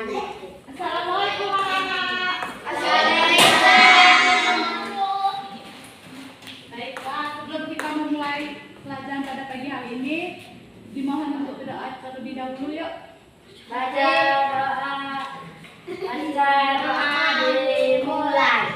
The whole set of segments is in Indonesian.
Assalamualaikum anak-anak. Baiklah, sebelum kita memulai pelajaran pada pagi hari ini, dimohon untuk berdoa terlebih dahulu yuk. Baca doa dimulai.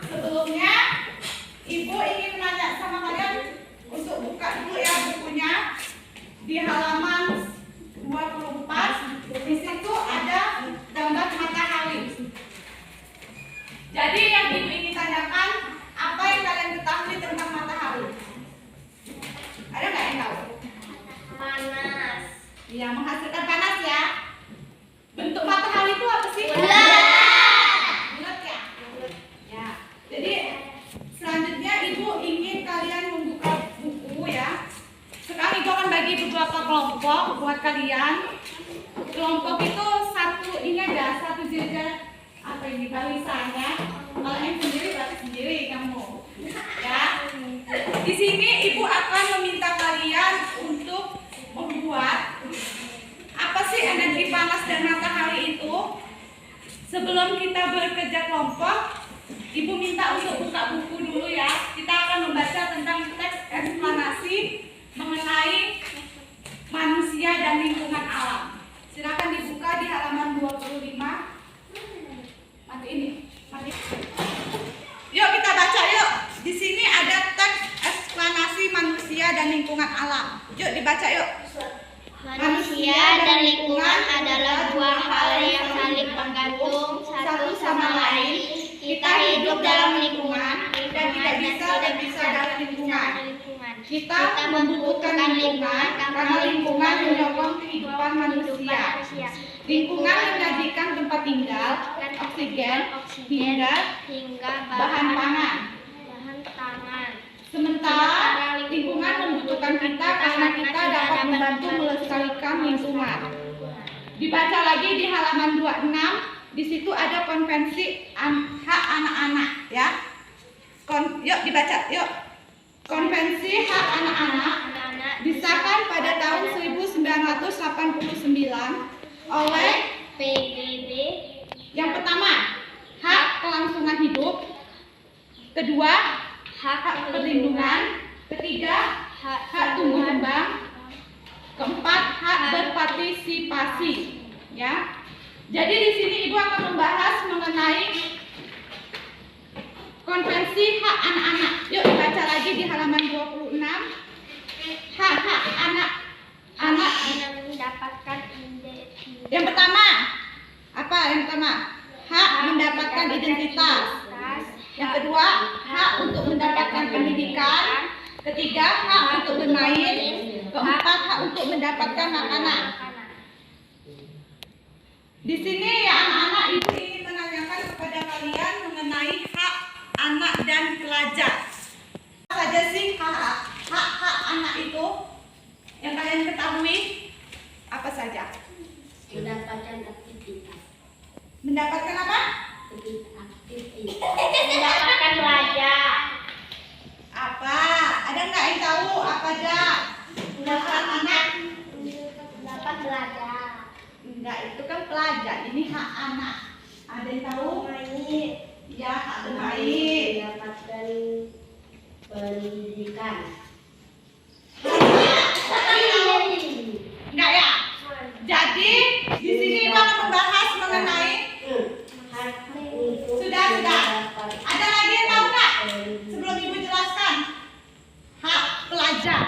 Sebelumnya, Ibu ingin menanya sama kalian untuk buka dulu ya bukunya di halaman 24. Di situ ada gambar matahari. Jadi yang Ibu ingin tanyakan, apa yang kalian ketahui tentang matahari? Ada nggak yang tahu? Panas. Iya, menghasilkan panas ya. Bentuk matahari itu apa sih? Bulat ya? Ya. Jadi selanjutnya Ibu ingin kalian membuka buku ya. Sekarang Ibu akan bagi beberapa kelompok buat kalian. Kelompok itu satu, ini ada satu jilid apa ini barisannya. Kalau yang sendiri berarti sendiri kamu. Ya. Di sini Ibu akan meminta kalian untuk membuat apa sih energi panas dan matahari itu. Sebelum kita bekerja kelompok, Ibu minta untuk buka buku dulu ya. Kita akan membaca tentang teks eksplanasi mengenai manusia dan lingkungan alam. Silakan dibuka di halaman 25. Mati ini. Mati. Yuk kita baca yuk. Di sini ada teks eksplanasi manusia dan lingkungan alam. Yuk dibaca yuk. Manusia dan lingkungan adalah dua hal yang saling bergantung satu sama lain. Kita hidup dalam lingkungan dan tidak bisa dalam lingkungan. Kita membutuhkan lingkungan karena lingkungan menyokong kehidupan manusia. Lingkungan menyajikan tempat tinggal, oksigen, hingga bahan pangan. Sementara lingkungan membutuhkan kita karena kita dapat membantu melestarikan lingkungan. Dibaca lagi di halaman 26. Di situ ada konvensi hak anak-anak ya. Yuk dibaca yuk. Konvensi hak anak-anak disahkan pada tahun 1989 oleh PBB. Yang pertama, hak kelangsungan hidup. Kedua, hak perlindungan. Ketiga, hak tumbuh kembang. Keempat, hak berpartisipasi ya. Jadi di sini Ibu akan membahas mengenai konvensi hak anak-anak. Yuk baca lagi di halaman 26. Hak-hak anak-anak mendapatkan independen. Yang pertama, apa yang pertama? ketiga hak untuk bermain, keempat hak untuk mendapatkan makanan. Di sini ya anak-anak, ibu ingin menanyakan kepada kalian mengenai hak anak dan pelajar. Apa saja sih hak anak itu yang kalian ketahui? Apa saja? Mendapatkan aktivitas. Mendapatkan apa? Mendapatkan belajar. Apa? Ada nggak yang tahu apa aja? Hak anak? Dapat belajar. Enggak, itu kan pelajar. Ini hak anak. Ada yang tahu? Main. Ya, hak bermain. Mendapatkan pendidikan. Enggak ya? Jadi di sini Ibu akan membahas mengenai sudah. Ada lagi yang tahu nggak? Sebelum Ibu jelaskan hak pelajar.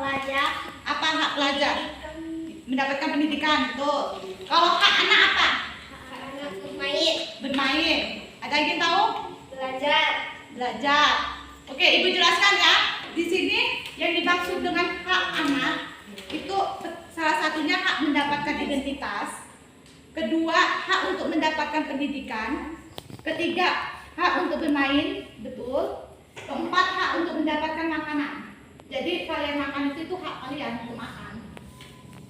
Belajar. Apa hak pelajar? Mendapatkan pendidikan, betul. Kalau hak anak apa? Main. Bermain. Ada lagi yang tahu? Belajar. Belajar. Oke, Ibu jelaskan ya. Di sini yang dimaksud dengan hak anak itu salah satunya hak mendapatkan identitas, kedua hak untuk mendapatkan pendidikan, ketiga hak untuk bermain, betul, keempat hak untuk mendapatkan makanan. Jadi kalian makan itu hak kalian untuk makan.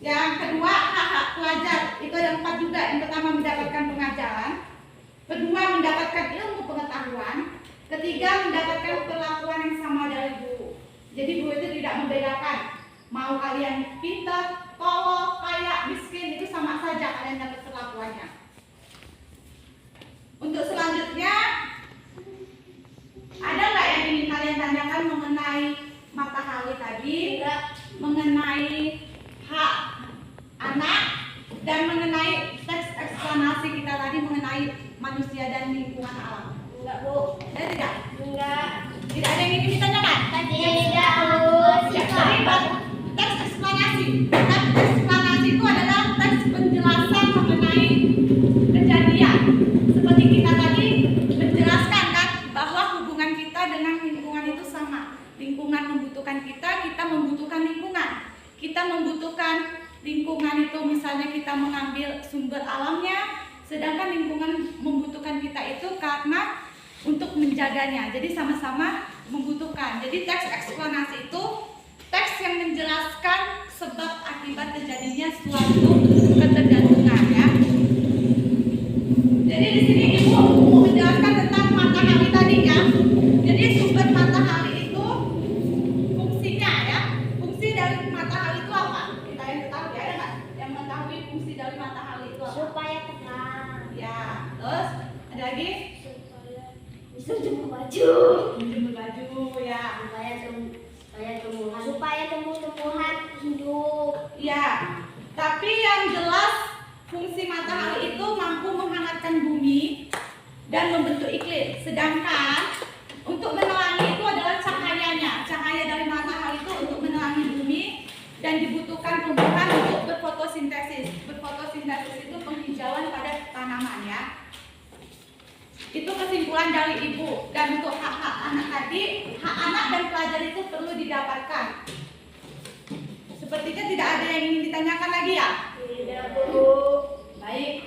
Yang kedua hak pelajar itu ada 4 juga. Yang pertama mendapatkan pengajaran, kedua mendapatkan ilmu pengetahuan, ketiga mendapatkan perlakuan yang sama dari guru. Jadi guru itu tidak membedakan mau kalian pintar, tolol, kaya, miskin, itu sama saja kalian dapat perlakuannya. Untuk selanjutnya, ada nggak yang ingin kalian tanyakan mengenai matahari tadi, mengenai hak anak, dan mengenai teks eksplanasi kita tadi mengenai manusia dan lingkungan alam? Enggak, Bu. Ada tidak? Enggak. Tidak ada yang ingin ditanyakan? Tidak, Bu. Jadi teks eksplanasi. Teks eksplanasi itu adalah teks penjelasan mengenai kejadian. Seperti kita tadi menjelaskan kan bahwa hubungan kita dengan lingkungan itu sama. Lingkungan membutuhkan kita, kita membutuhkan lingkungan. Kita membutuhkan lingkungan itu misalnya kita mengambil sumber alamnya, sedangkan lingkungan membutuhkan kita itu karena untuk menjaganya. Jadi sama-sama membutuhkan. Jadi teks eksplanasi itu teks yang menjelaskan sebab akibat terjadinya suatu ketergantungan ya. Jadi di sini Ibu mau menjelaskan tentang matahari tadi ya. Jadi sumber matahari itu fungsinya ya. Fungsi dari matahari itu apa? Kita yang ketahui ada nggak yang mengetahui fungsi dari matahari itu apa? Supaya tenang. Ya, terus ada lagi? Bisa jemur baju. Jemur baju ya. Supaya tumbuh-tumbuhan hidup. Ya, tapi yang jelas fungsi matahari itu mampu menghangatkan bumi dan membentuk iklim. Sedangkan untuk menerangi itu adalah cahayanya. Cahaya dari matahari itu untuk menerangi bumi dan dibutuhkan tumbuhan untuk berfotosintesis. Berfotosintesis itu penghijauan pada tanaman ya. Itu kesimpulan dari Ibu. Dan untuk hak-hak anak tadi, hak anak dan pelajar itu perlu didapatkan. Sepertinya tidak ada yang ingin ditanyakan lagi ya? Tidak, Bu. Baik,